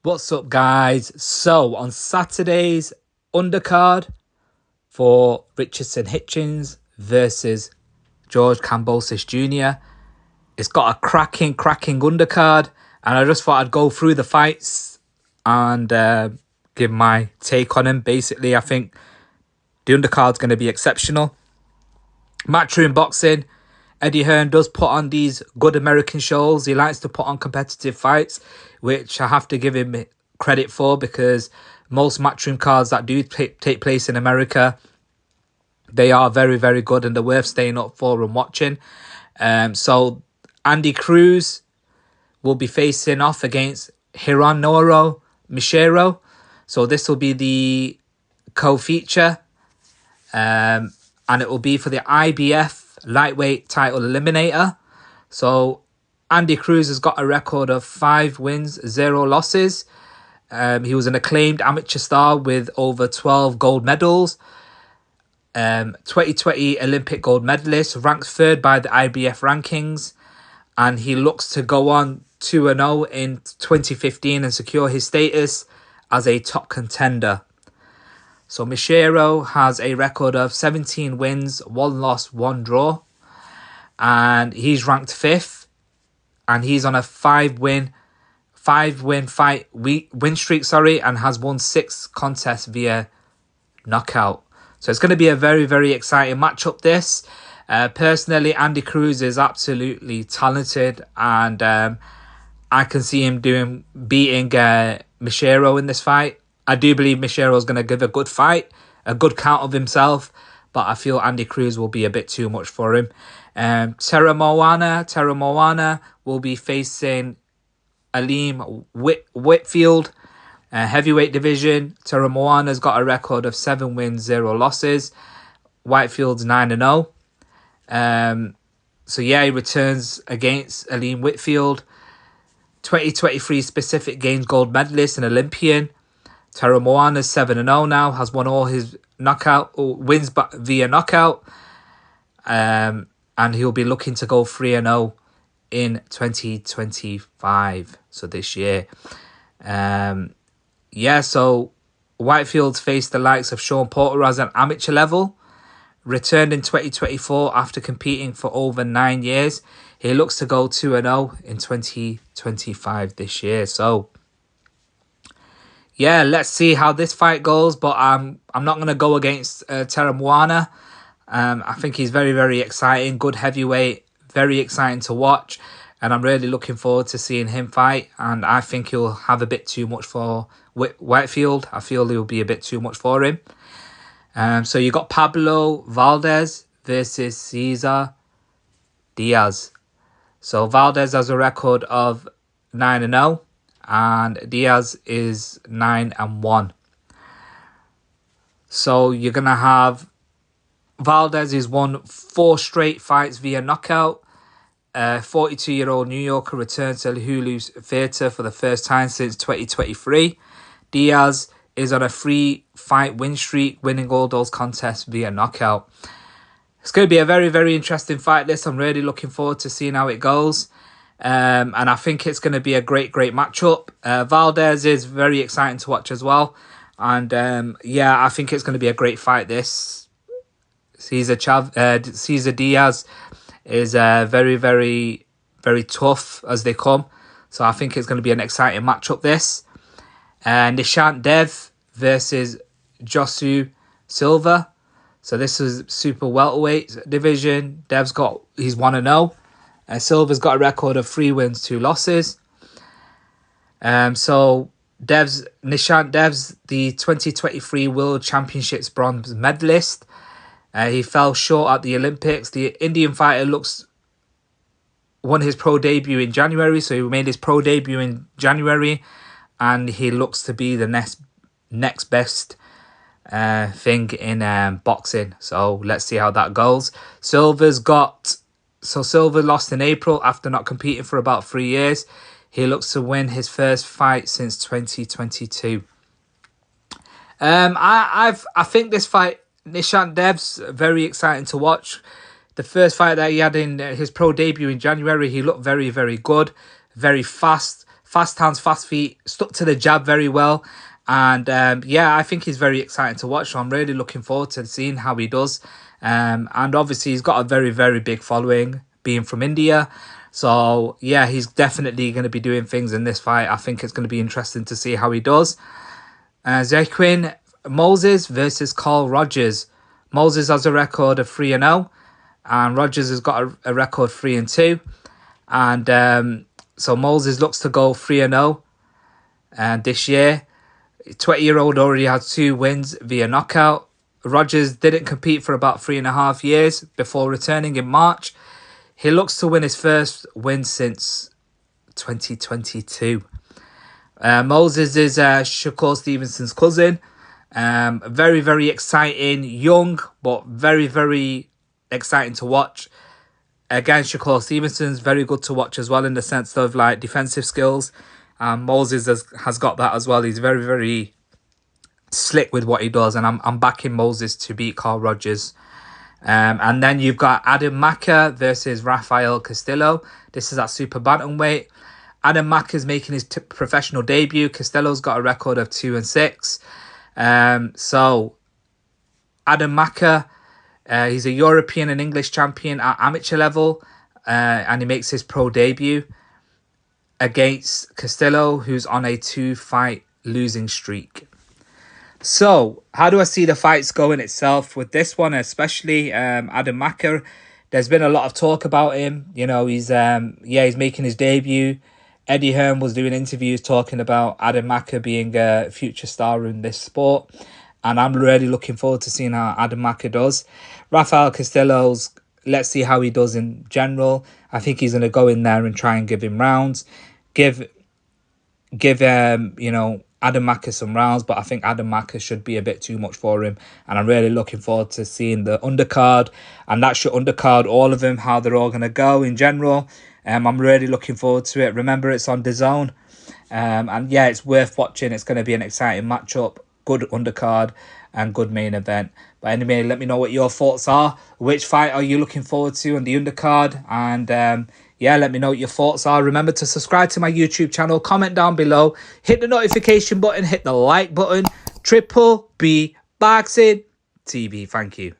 What's up, guys? So on Saturday's undercard for Richardson Hitchins versus George Kambosos Jr. It's got a cracking undercard, and I just thought I'd go through the fights and give my take on him. Basically, I think the undercard's going to be exceptional. Matchroom Boxing, Eddie Hearn does put on these good American shows. He likes to put on competitive fights, which I have to give him credit for, because most Matchroom cards that do take place in America, they are very, very good and they're worth staying up for and watching. So Andy Cruz will be facing off against Hironoro Mishiro. So this will be the co-feature. And it will be for the IBF lightweight title eliminator. So Andy Cruz has got a record of 5 wins, 0 losses. He was an acclaimed amateur star with over 12 gold medals. 2020 Olympic gold medalist, ranked 3rd by the IBF rankings. And he looks to go on 2-0 in 2015 and secure his status as a top contender. So Mishiro has a record of 17 wins, 1 loss, 1 draw. And he's ranked 5th. And he's on a 5-win win streak, and has won 6 contests via knockout. So it's going to be a very, very exciting matchup, this. Personally, Andy Cruz is absolutely talented, and I can see him beating Mishiro in this fight. I do believe Mishiro is going to give a good fight, a good count of himself, but I feel Andy Cruz will be a bit too much for him. Teremoana will be facing Aleem Whitfield, heavyweight division. Teremoana's got a record of 7 wins, 0 losses. Whitefield's 9-0. So yeah, he returns against Aleem Whitfield. 2023 Pacific Games gold medalist and Olympian. Teremoana's 7-0 now, has won all his wins via knockout. And he'll be looking to go 3-0 in 2025, so this year. So Whitefield's faced the likes of Sean Porter as an amateur level. Returned in 2024 after competing for over 9 years. He looks to go 2-0 in 2025 this year. So yeah, let's see how this fight goes. But I'm not going to go against Teremoana. I think he's very, very exciting. Good heavyweight. Very exciting to watch. And I'm really looking forward to seeing him fight. And I think he'll have a bit too much for Whitefield. I feel he'll be a bit too much for him. So you got Pablo Valdez versus Cesar Diaz. So Valdez has a record of 9-0. And Diaz is 9-1. So you're going to have Valdez has won 4 straight fights via knockout. 42-year-old New Yorker returns to Hulu's theatre for the first time since 2023. Diaz is on a 3-fight win streak, winning all those contests via knockout. It's going to be a very, very interesting fight, this. I'm really looking forward to seeing how it goes. And I think it's going to be a great, great matchup. Valdez is very exciting to watch as well. And I think it's going to be a great fight, this. Cesar Diaz is very, very, very tough as they come. So I think it's going to be an exciting matchup, this. Nishant Dev versus Josu Silva. So this is super welterweight division. He's 1-0. Silva's got a record of 3 wins, 2 losses. So Nishant Dev's the 2023 World Championships bronze medalist. He fell short at the Olympics. The Indian fighter won his pro debut in January. So he made his pro debut in January. And he looks to be the next best thing in boxing. So let's see how that goes. Silva lost in April after not competing for about 3 years. He looks to win his first fight since 2022. I think this fight, Nishant Dev's very exciting to watch. The first fight that he had in his pro debut in January, he looked very, very good. Very fast Fast hands, fast feet, stuck to the jab very well. And yeah, I think he's very exciting to watch. So I'm really looking forward to seeing how he does. And obviously he's got a very, very big following, being from India. So yeah, he's definitely going to be doing things in this fight. I think it's going to be interesting to see how he does. Zequin Moses versus Carl Rogers. Moses has a record of 3-0. And Rogers has got a record 3-2. And so Moses looks to go 3-0 this year. 20-year-old already had 2 wins via knockout. Rogers didn't compete for about 3.5 years before returning in March. He looks to win his first win since 2022. Moses is Shakur Stevenson's cousin. Very, very exciting, young, but very, very exciting to watch. Again, Shakur Stevenson's very good to watch as well in the sense of like defensive skills. Moses has got that as well. He's very, very slick with what he does, and I'm backing Moses to beat Carl Rogers. And then you've got Adam Maka versus Rafael Castillo. This is at super bantamweight. Adam Maka's making his professional debut. Castillo's got a record of 2-6. So Adam Maka, he's a European and English champion at amateur level, and he makes his pro debut against Castillo, who's on a 2-fight losing streak. So, how do I see the fights going itself with this one, especially Adam Maka? There's been a lot of talk about him. You know, he's making his debut. Eddie Hearn was doing interviews talking about Adam Maka being a future star in this sport. And I'm really looking forward to seeing how Adam Maka does. Rafael Castillo's, let's see how he does in general. I think he's going to go in there and try and give him rounds. Give Adam Maka some rounds, but I think Adam Maka should be a bit too much for him. And I'm really looking forward to seeing the undercard. And that should undercard all of them, how they're all going to go in general. I'm really looking forward to it. Remember, it's on DAZN. And yeah, it's worth watching. It's going to be an exciting matchup. Good undercard and good main event. But anyway, let me know what your thoughts are. Which fight are you looking forward to on the undercard? And yeah, let me know what your thoughts are. Remember to subscribe to my YouTube channel. Comment down below. Hit the notification button. Hit the like button. Triple B Boxing TV. Thank you.